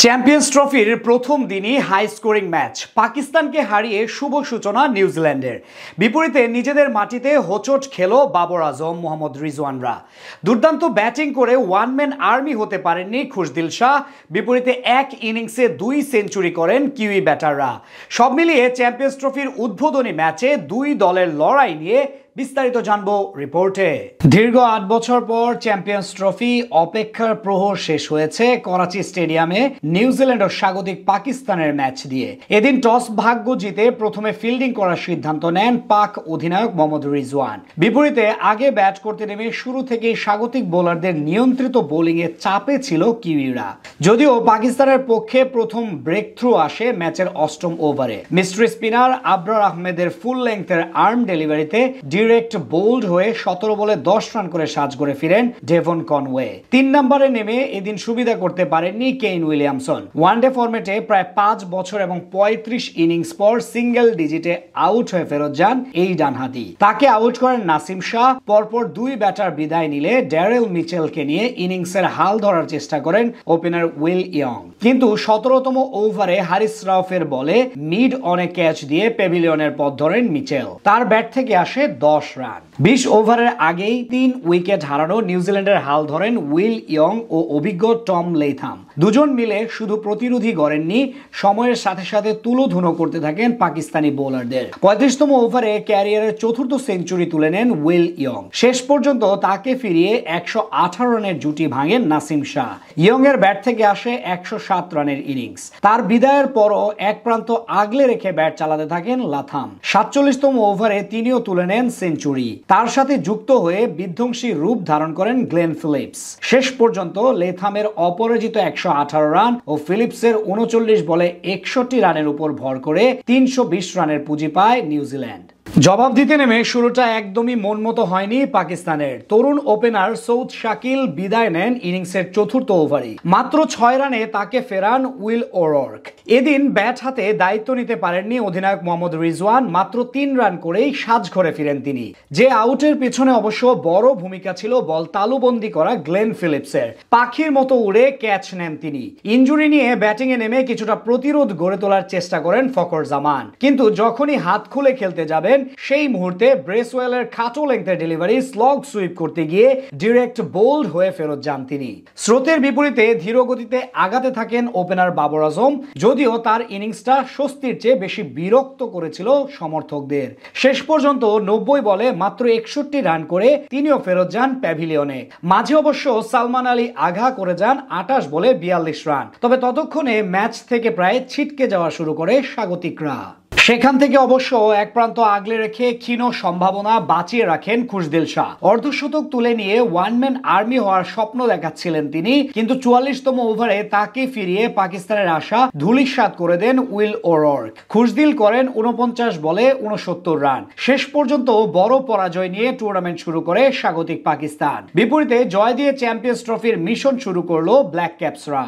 Champions ট্রফির প্রথম দিনই হাই স্কোরিং ম্যাচ, পাকিস্তানকে হারিয়ে শুভ সূচনা নিউজিল্যান্ডের। বিপরীতে নিজেদের মাটিতে হোঁচট খেল বাবর আজম, মোহাম্মদ রিজওয়ানরা। দুর্দান্ত ব্যাটিং করে ওয়ান ম্যান আর্মি হতে পারেননি খুশদিল শাহ। বিপরীতে এক ইনিংসে 2 সেঞ্চুরি করেন কিউই ব্যাটাররা। সব মিলিয়ে চ্যাম্পিয়ন্স ট্রফির উদ্বোধনী ম্যাচে দুই দলের লড়াই নিয়ে বিস্তারিত জানবো রিপোর্টে। দীর্ঘ 8 বছর পর চ্যাম্পিয়ন্স ট্রফি অপেক্ষার প্রহর শেষ হয়েছে করাচি স্টেডিয়ামে নিউজিল্যান্ড ও স্বাগতিক পাকিস্তানের ম্যাচ দিয়ে। এদিন টস ভাগ্য জিতে প্রথমে ফিল্ডিং করার সিদ্ধান্ত নেন পাক অধিনায়ক মোহাম্মদ রিজওয়ান। বিপরীতে আগে ব্যাট করতে নেমে শুরু থেকেই স্বাগতিক বোলারদের নিয়ন্ত্রিত বোলিংয়ে চাপে ছিল কিউইরা। যদিও পাকিস্তানের পক্ষে প্রথম ব্রেক থ্রু আসে ম্যাচের 8ম ওভারে। মিস্ট্রি স্পিনার আবরার আহমেদের ফুল লেংথের আর্ম ডেলিভারিতে ডিরেক্ট বোল্ড হয়ে 17 বলে 10 রান করে সাজ করে ফিরেন ডেভন কনওয়ে। 3 নম্বরে নেমে এদিন সুবিধা করতে পারেননি কেইন উইলিয়ামসন। ওয়ানডে ফরম্যাটে প্রায় 5 বছর এবং 35 ইনিংস পর সিঙ্গেল ডিজিটে আউট হয়ে ফেরত যান এই ডানহাতি। তাকে আউট করেন নাসিম শাহ। পরপর 2 ব্যাটার বিদায় নিলে ড্যারেল মিচেলকে নিয়ে ইনিংসের হাল ধরার চেষ্টা করেন ওপেনার উইল ইয়ং। কিন্তু 17তম ওভারে হারিস রাউফের বলে মিড অনে ক্যাচ দিয়ে প্যাভিলিয়নের পথ ধরেন মিচেল। তার ব্যাট থেকে আসে 10 রান। 20 ওভারের আগেই 3 উইকেট হারানো নিউজিল্যান্ডের হাল ধরেন উইল ইয়ং ও অভিজ্ঞ টম লেথাম। দুজন মিলে শুধু প্রতিরোধী করেননি, সময়ের সাথে সাথে তুলোধুনো করতে থাকেন পাকিস্তানি বোলারদের। 35তম ওভারে ক্যারিয়ারের 4র্থ সেঞ্চুরি তুলে নেন উইল ইয়ং। শেষ পর্যন্ত তাকে ফিরিয়ে 118 রানের জুটি ভাঙেন নাসিম শাহ। ইয়ং এর ব্যাট থেকে আসে 107 রানের ইনিংস। তার বিদায়ের পরও এক প্রান্ত আগলে রেখে ব্যাট চালাতে থাকেন লাথাম। 47তম ওভারে তিনিও তুলে নেন সেঞ্চুরি। তার সাথে যুক্ত হয়ে বিধ্বংসী রূপ ধারণ করেন গ্লেন ফিলিপস। শেষ পর্যন্ত লেথামের অপরাজিত 118 রান ও ফিলিপসের 39 বলে 61 রানের উপর ভর করে 320 রানের পুঁজি পায় নিউজিল্যান্ড। জবাব দিতে নেমে শুরুটা একদমই মন মতো হয়নি পাকিস্তানের। তরুণ ওপেনার সৌদ শাকিল বিদায় নেন ইনিংসের 4র্থ ওভারে। মাত্র 6 রানে তাকে ফেরান উইল ওরর্ক। এদিন ব্যাট হাতে দায়িত্ব নিতে পারেননি অধিনায়ক মোহাম্মদ রিজওয়ান। মাত্র 3 রান করেই সাজ ঘরে ফিরেন তিনি। যে আউটের পিছনে অবশ্য বড় ভূমিকা ছিল বল তালুবন্দি করা গ্লেন ফিলিপসের। পাখির মতো উড়ে ক্যাচ নেন তিনি। ইনজুরি নিয়ে ব্যাটিং এ নেমে কিছুটা প্রতিরোধ গড়ে তোলার চেষ্টা করেন ফখর জামান, কিন্তু যখনই হাত খুলে খেলতে যাবেন সেই মুহূর্তে ব্রেসওয়েলের খাটো লেংথের ডেলিভারি স্লগ সুইপ করতে গিয়ে ডিরেক্ট বোল্ড হয়ে ফেরত যান তিনি। স্রোতের বিপরীতে ধীর গতিতে আগাতে থাকেন ওপেনার বাবর আজম। যদিও তার ইনিংসটা স্বস্তির চেয়ে বেশি বিরক্ত করেছিল সমর্থকদের। শেষ পর্যন্ত 90 বলে মাত্র 61 রান করে তিনিও ফেরত যান প্যাভিলিয়নে। মাঝে অবশ্য সালমান আলী আঘা করে যান 28 বলে 42 রান। তবে ততক্ষণে ম্যাচ থেকে প্রায় ছিটকে যাওয়া শুরু করে স্বাগতিকরা। সেখান থেকে অবশ্য এক প্রান্ত আগলে রেখে ক্ষীণ সম্ভাবনা বাঁচিয়ে রাখেন খুশদিল শাহ। অর্ধশতক তুলে নিয়ে ওয়ান ম্যান আর্মি হওয়ার স্বপ্ন দেখাচ্ছিলেন তিনি, কিন্তু 44তম ওভারে তাকে ফিরিয়ে পাকিস্তানের আশা ধূলিসাৎ করে দেন উইল ওরর্ক। খুশদিল করেন 49 বলে 69 রান। শেষ পর্যন্ত বড় পরাজয় নিয়ে টুর্নামেন্ট শুরু করে স্বাগতিক পাকিস্তান। বিপরীতে জয় দিয়ে চ্যাম্পিয়ন্স ট্রফির মিশন শুরু করলো ব্ল্যাক ক্যাপসরা।